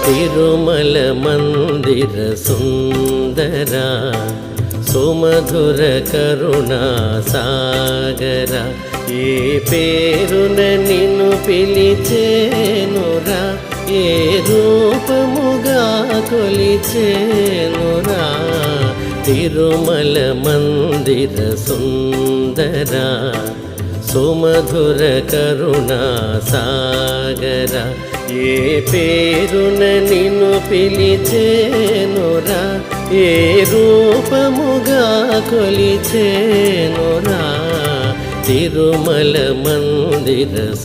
తిరుమల మందిర సుందర సుమధుర కరుణా సాగర ఏ పేరున నిన్ను పిలిచేనురా ఏ రూపముగా కొలిచేనురా తిరుమల మందిర సుందర సుమధుర కరుణా సాగర ఏ పేరున నిన్ను పిలిచేనురా ఏ రూపముగా కొలిచేనురా తిరుమల మందిర